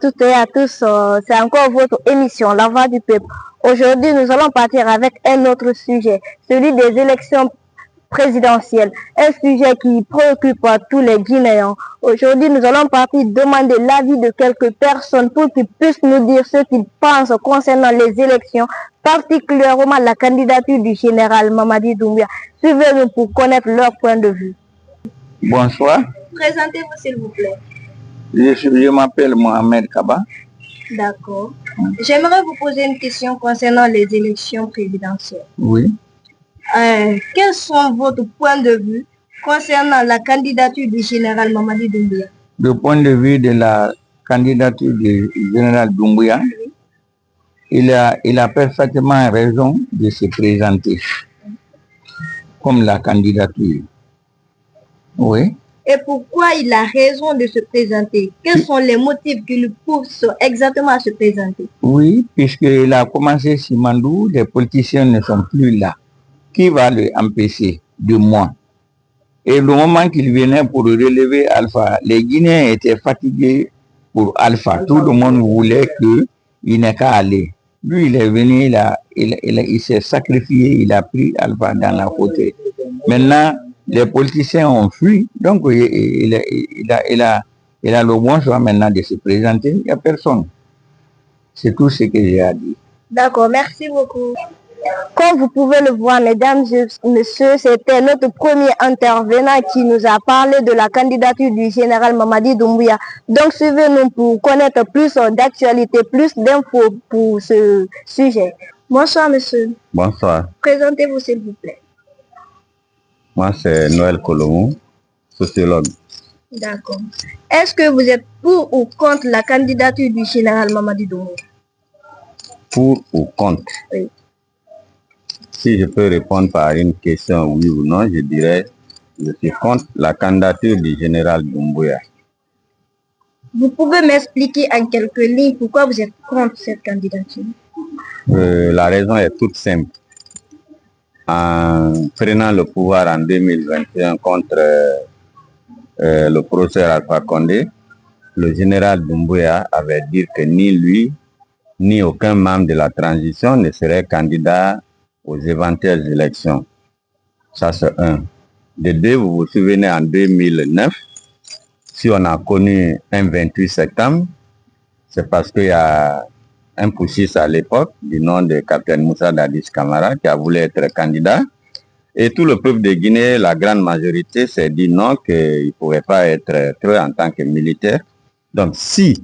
Toutes et à tous, c'est encore votre émission, La Voix du Peuple. Aujourd'hui, nous allons partir avec un autre sujet, celui des élections présidentielles, un sujet qui préoccupe tous les Guinéens. Aujourd'hui, nous allons partir demander l'avis de quelques personnes pour qu'ils puissent nous dire ce qu'ils pensent concernant les élections, particulièrement la candidature du général Mamadi Doumbouya. Suivez-nous pour connaître leur point de vue. Bonsoir. Présentez-vous s'il vous plaît. Je m'appelle Mohamed Kaba. D'accord. J'aimerais vous poser une question concernant les élections présidentielles. Oui. Quels sont votre point de vue concernant la candidature du général Mamadi Doumbouya? Le point de vue de la candidature du général Doumbouya, il a parfaitement raison de se présenter comme la candidature. Oui. Et pourquoi il a raison de se présenter? Quels sont les motifs qui le poussent exactement à se présenter? Oui, puisqu'il a commencé Simandou, les politiciens ne sont plus là. Qui va le empêcher? De moi. Et le moment qu'il venait pour relever Alpha, les Guinéens étaient fatigués pour Alpha. Tout le monde voulait qu'il n'ait qu'à aller. Lui, il est venu, il s'est sacrifié, il a pris Alpha dans la côté. Maintenant, les politiciens ont fui, donc il a le bon choix maintenant de se présenter. Il n'y a personne. C'est tout ce que j'ai à dire. D'accord, merci beaucoup. Comme vous pouvez le voir, mesdames et messieurs, c'était notre premier intervenant qui nous a parlé de la candidature du général Mamadi Doumbouya. Donc suivez-nous pour connaître plus d'actualités, plus d'infos pour ce sujet. Bonsoir monsieur. Bonsoir. Présentez-vous s'il vous plaît. Moi, c'est Noël Colomou, sociologue. D'accord. Est-ce que vous êtes pour ou contre la candidature du général Mamadi Doumbouya? Pour ou contre? Oui. Si je peux répondre par une question oui ou non, je dirais je suis contre la candidature du général Doumbouya. Vous pouvez m'expliquer en quelques lignes pourquoi vous êtes contre cette candidature? La raison est toute simple. En prenant le pouvoir en 2021 contre le professeur Alpha Condé, le général Doumbouya avait dit que ni lui, ni aucun membre de la transition ne serait candidat aux éventuelles élections. Ça, c'est un. De deux, vous vous souvenez, en 2009, si on a connu un 28 septembre, c'est parce qu'il y a un putschiste à l'époque, du nom de capitaine Moussa Dadis Camara, qui a voulu être candidat. Et tout le peuple de Guinée, la grande majorité, s'est dit non, qu'il ne pouvait pas être en tant que militaire. Donc, si